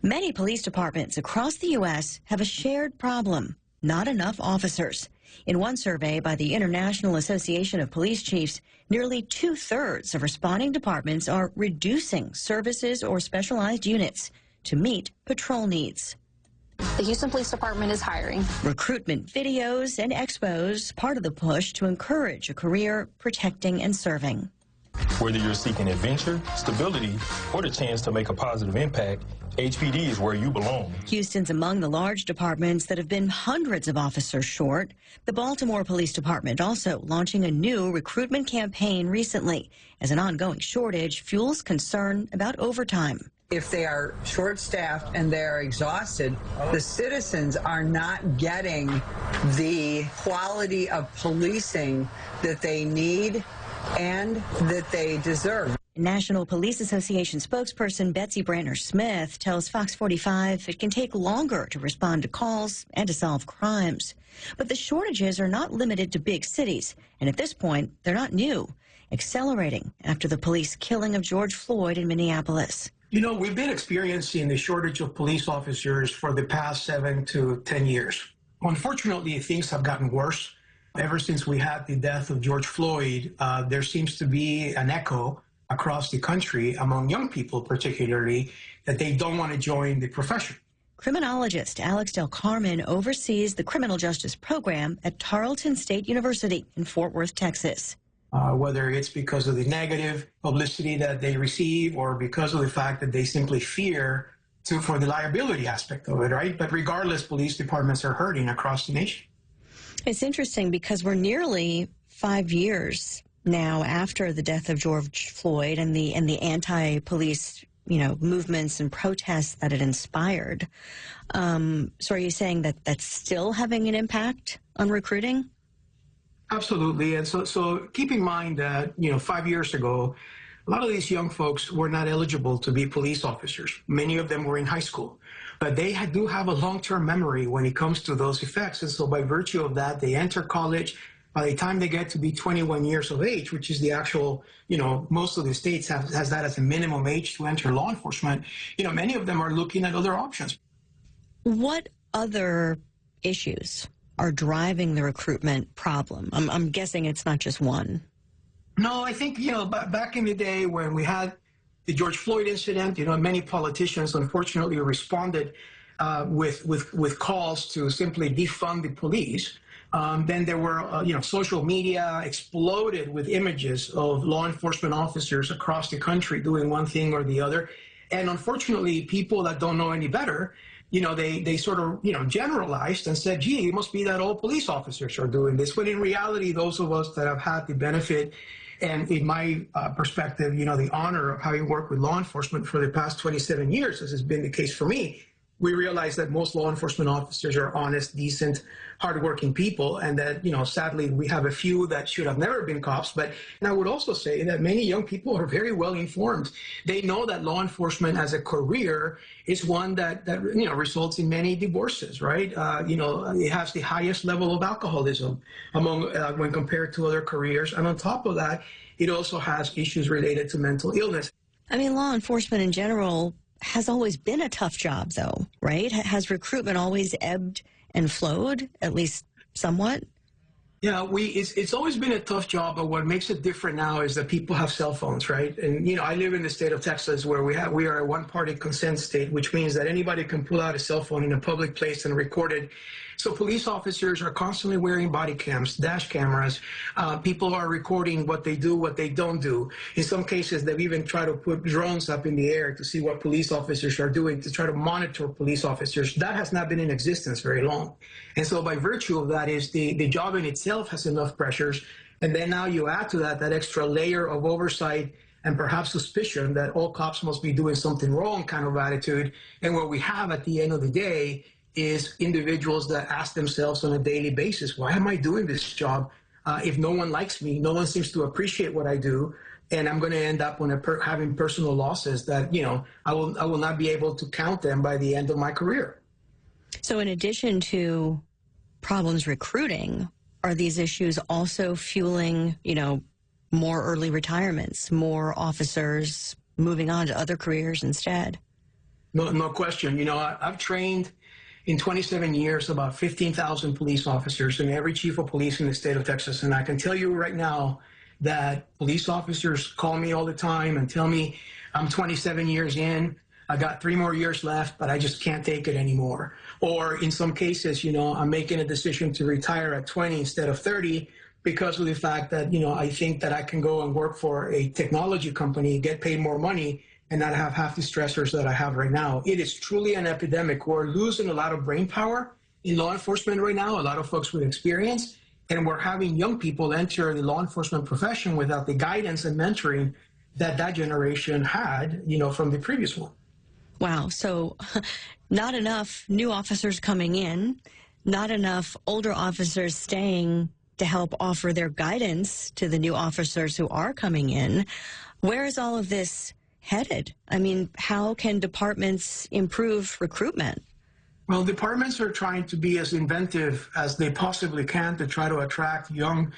Many police departments across the U.S. have a shared problem: not enough officers. In one survey by the International Association of Police Chiefs, nearly 2/3 of responding departments are reducing services or specialized units to meet patrol needs. The Houston Police Department is hiring. Recruitment videos and expos, part of the push to encourage a career protecting and serving. Whether you're seeking adventure, stability, or the chance to make a positive impact, HPD is where you belong. Houston's among the large departments that have been hundreds of officers short. The Baltimore Police Department also launching a new recruitment campaign recently as an ongoing shortage fuels concern about overtime. If they are short-staffed and they're exhausted, the citizens are not getting the quality of policing that they need and that they deserve. National Police Association spokesperson Betsy Brantner-Smith tells Fox 45 it can take longer to respond to calls and to solve crimes. But the shortages are not limited to big cities, and at this point, they're not new, accelerating after the police killing of George Floyd in Minneapolis. You know, we've been experiencing the shortage of police officers for the past 7 to 10 years. Unfortunately, things have gotten worse. Ever since we had the death of George Floyd, there seems to be an echo across the country among young people particularly that they don't want to join the profession. Criminologist Alex Del Carmen oversees the criminal justice program at Tarleton State University in Fort Worth, Texas. Whether it's because of the negative publicity that they receive or because of the fact that they simply fear for the liability aspect of it, right? But regardless, police departments are hurting across the nation. It's interesting because we're nearly 5 years now after the death of George Floyd and the anti-police, movements and protests that it inspired. So are you saying that that's still having an impact on recruiting? Absolutely. And so keep in mind that, 5 years ago, a lot of these young folks were not eligible to be police officers. Many of them were in high school. But they do have a long-term memory when it comes to those effects. And so by virtue of that, they enter college. By the time they get to be 21 years of age, which is the actual, most of the states has that as a minimum age to enter law enforcement, many of them are looking at other options. What other issues are driving the recruitment problem? I'm guessing it's not just one. No, I think, back in the day when we had the George Floyd incident, many politicians unfortunately responded with calls to simply defund the police. Then there were, social media exploded with images of law enforcement officers across the country doing one thing or the other. And unfortunately, people that don't know any better, they sort of, generalized and said, gee, it must be that all police officers are doing this. When in reality, those of us that have had the benefit and in my perspective, the honor of having worked with law enforcement for the past 27 years, as has been the case for me, we realize that most law enforcement officers are honest, decent, hardworking people, and that, sadly, we have a few that should have never been cops. But I would also say that many young people are very well informed. They know that law enforcement as a career is one that results in many divorces, right? It has the highest level of alcoholism among when compared to other careers. And on top of that, it also has issues related to mental illness. I mean, law enforcement in general has always been a tough job, though, right? Has recruitment always ebbed and flowed, at least somewhat? Yeah, it's always been a tough job, but what makes it different now is that people have cell phones, right? And, I live in the state of Texas where we are a one-party consent state, which means that anybody can pull out a cell phone in a public place and record it. So police officers are constantly wearing body cams, dash cameras. People are recording what they do, what they don't do. In some cases, they've even tried to put drones up in the air to see what police officers are doing, to try to monitor police officers. That has not been in existence very long. And so by virtue of that is the job in itself has enough pressures. And then now you add to that extra layer of oversight and perhaps suspicion that all cops must be doing something wrong kind of attitude. And what we have at the end of the day is individuals that ask themselves on a daily basis, why am I doing this job? If no one likes me, no one seems to appreciate what I do, and I'm going to end up having personal losses that, I will not be able to count them by the end of my career. So in addition to problems recruiting, are these issues also fueling, more early retirements, more officers moving on to other careers instead? No question. You know, I've trained in 27 years about 15,000 police officers and every chief of police in the state of Texas. And I can tell you right now that police officers call me all the time and tell me, I'm 27 years in, I got 3 more years left, but I just can't take it anymore. Or in some cases, you know, I'm making a decision to retire at 20 instead of 30 because of the fact that, you know, I think that I can go and work for a technology company, get paid more money, and not have half the stressors that I have right now. It is truly an epidemic. We're losing a lot of brain power in law enforcement right now, a lot of folks with experience, and we're having young people enter the law enforcement profession without the guidance and mentoring that that generation had, you know, from the previous one. Wow. So not enough new officers coming in, not enough older officers staying to help offer their guidance to the new officers who are coming in. Where is all of this headed? I mean, how can departments improve recruitment? Well, departments are trying to be as inventive as they possibly can to try to attract young,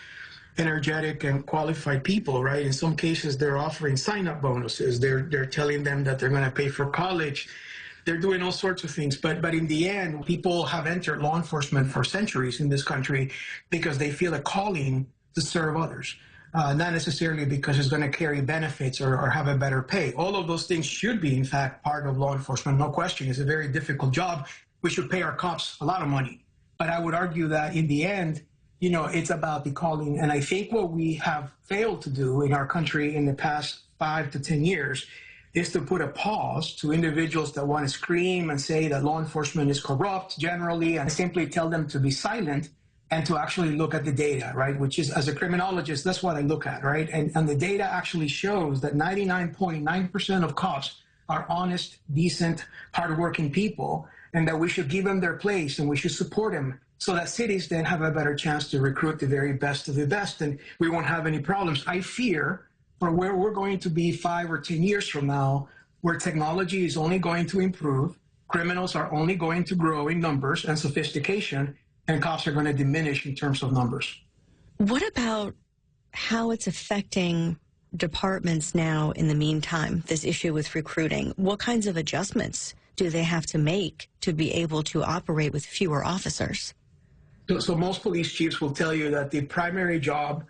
energetic, and qualified people, right? In some cases, they're offering sign-up bonuses. They're telling them that they're going to pay for college. They're doing all sorts of things. But in the end, people have entered law enforcement for centuries in this country because they feel a calling to serve others. Not necessarily because it's going to carry benefits or have a better pay. All of those things should be, in fact, part of law enforcement, no question. It's a very difficult job. We should pay our cops a lot of money. But I would argue that in the end, you know, it's about the calling. And I think what we have failed to do in our country in the past 5 to 10 years is to put a pause to individuals that want to scream and say that law enforcement is corrupt generally, and simply tell them to be silent and to actually look at the data, right? Which is, as a criminologist, that's what I look at, right? And the data actually shows that 99.9% of cops are honest, decent, hardworking people, and that we should give them their place and we should support them so that cities then have a better chance to recruit the very best of the best, and we won't have any problems. I fear for where we're going to be 5 or 10 years from now, where technology is only going to improve, criminals are only going to grow in numbers and sophistication, and cops are going to diminish in terms of numbers. What about how it's affecting departments now in the meantime, this issue with recruiting? What kinds of adjustments do they have to make to be able to operate with fewer officers? So most police chiefs will tell you that the primary job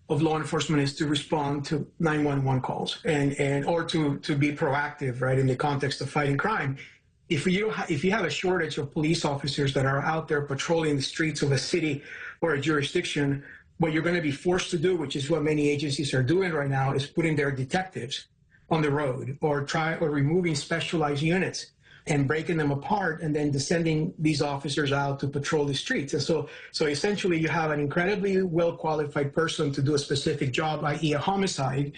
of law enforcement is to respond to 911 calls or to be proactive, right, in the context of fighting crime. If you have a shortage of police officers that are out there patrolling the streets of a city or a jurisdiction, what you're going to be forced to do, which is what many agencies are doing right now, is putting their detectives on the road or removing specialized units and breaking them apart and then sending these officers out to patrol the streets. And so essentially you have an incredibly well-qualified person to do a specific job, i.e. a homicide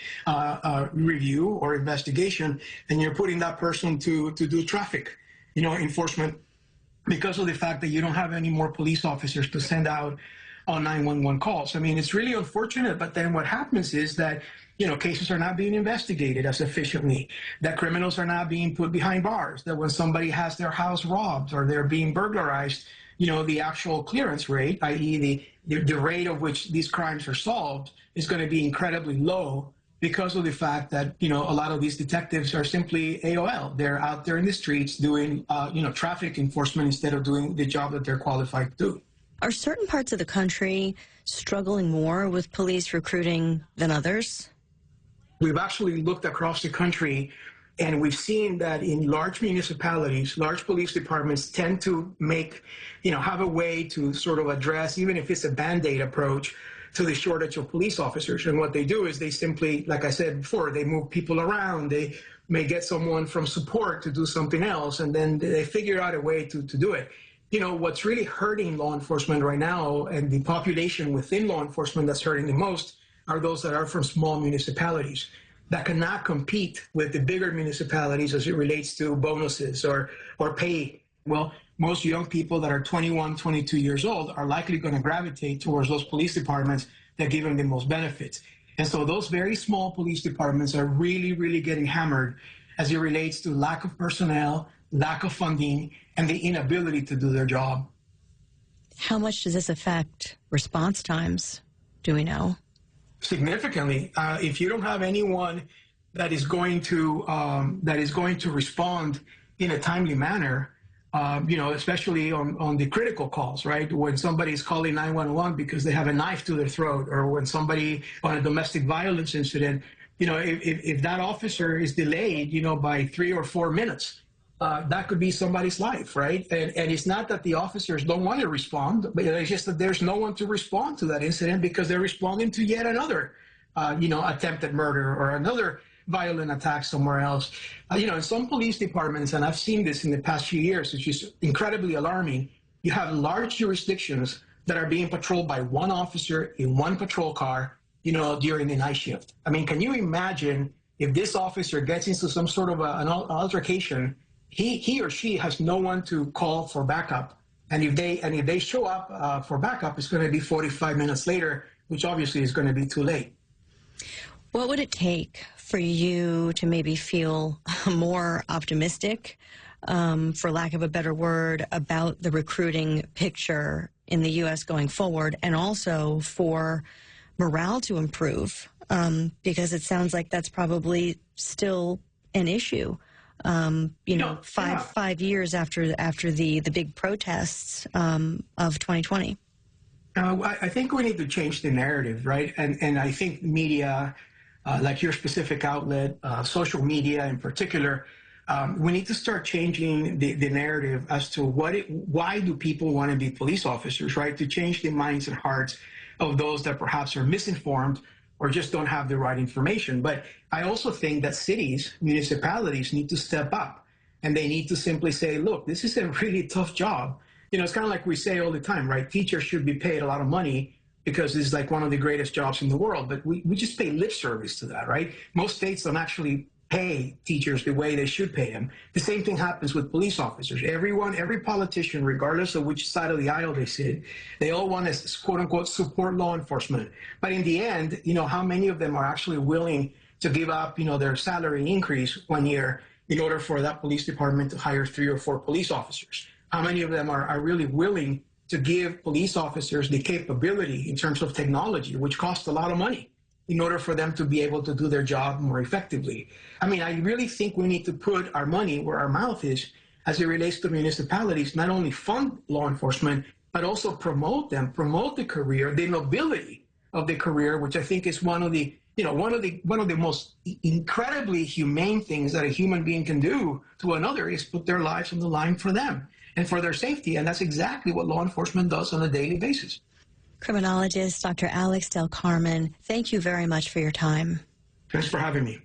review or investigation, and you're putting that person to do traffic, you know, enforcement, because of the fact that you don't have any more police officers to send out on 911 calls. I mean, it's really unfortunate, but then what happens is that, you know, cases are not being investigated as efficiently, that criminals are not being put behind bars, that when somebody has their house robbed or they're being burglarized, you know, the actual clearance rate, i.e. the rate of which these crimes are solved, is going to be incredibly low because of the fact that, you know, a lot of these detectives are simply AOL. They're out there in the streets doing, you know, traffic enforcement instead of doing the job that they're qualified to do. Are certain parts of the country struggling more with police recruiting than others? We've actually looked across the country, and we've seen that in large municipalities, large police departments tend to make, you know, have a way to sort of address, even if it's a Band-Aid approach, to the shortage of police officers. And what they do is they simply, like I said before, they move people around. They may get someone from support to do something else, and then they figure out a way to do it. You know, what's really hurting law enforcement right now, and the population within law enforcement that's hurting the most, are those that are from small municipalities that cannot compete with the bigger municipalities as it relates to bonuses or pay. Well, most young people that are 21, 22 years old are likely going to gravitate towards those police departments that give them the most benefits. And so those very small police departments are really, really getting hammered as it relates to lack of personnel, lack of funding, and the inability to do their job. How much does this affect response times? Do we know? Significantly. If you don't have anyone that is going to respond in a timely manner, especially on the critical calls, right? When somebody's calling 911 because they have a knife to their throat, or when somebody on a domestic violence incident, if that officer is delayed, by 3 or 4 minutes, that could be somebody's life, right? And it's not that the officers don't want to respond, but it's just that there's no one to respond to that incident because they're responding to yet another, attempted murder or another violent attack somewhere else. In some police departments, and I've seen this in the past few years, which is incredibly alarming, you have large jurisdictions that are being patrolled by one officer in one patrol car, during the night shift. I mean, can you imagine if this officer gets into some sort of an altercation, he or she has no one to call for backup. And if they show up for backup, it's going to be 45 minutes later, which obviously is going to be too late. What would it take for you to maybe feel more optimistic, for lack of a better word, about the recruiting picture in the U.S. going forward, and also for morale to improve? Because it sounds like that's probably still an issue. 5 years after the big protests of 2020. I think we need to change the narrative, right? And I think media, like your specific outlet, social media in particular, we need to start changing the narrative as to why do people want to be police officers, right? To change the minds and hearts of those that perhaps are misinformed or just don't have the right information. But I also think that cities, municipalities need to step up, and they need to simply say, look, this is a really tough job. It's kind of like we say all the time, right? Teachers should be paid a lot of money because it's like one of the greatest jobs in the world, but we just pay lip service to that, right? Most states don't actually pay teachers the way they should pay them. The same thing happens with police officers. Every politician, regardless of which side of the aisle they sit, they all want to, quote unquote, support law enforcement. But in the end, how many of them are actually willing to give up, their salary increase 1 year in order for that police department to hire 3 or 4 police officers? How many of them are really willing to give police officers the capability in terms of technology, which costs a lot of money, in order for them to be able to do their job more effectively? I mean, I really think we need to put our money where our mouth is as it relates to municipalities, not only fund law enforcement, but also promote them, promote the career, the nobility of the career, which I think is one of the most incredibly humane things that a human being can do to another, is put their lives on the line for them and for their safety. And that's exactly what law enforcement does on a daily basis. Criminologist Dr. Alex Del Carmen, thank you very much for your time. Thanks for having me.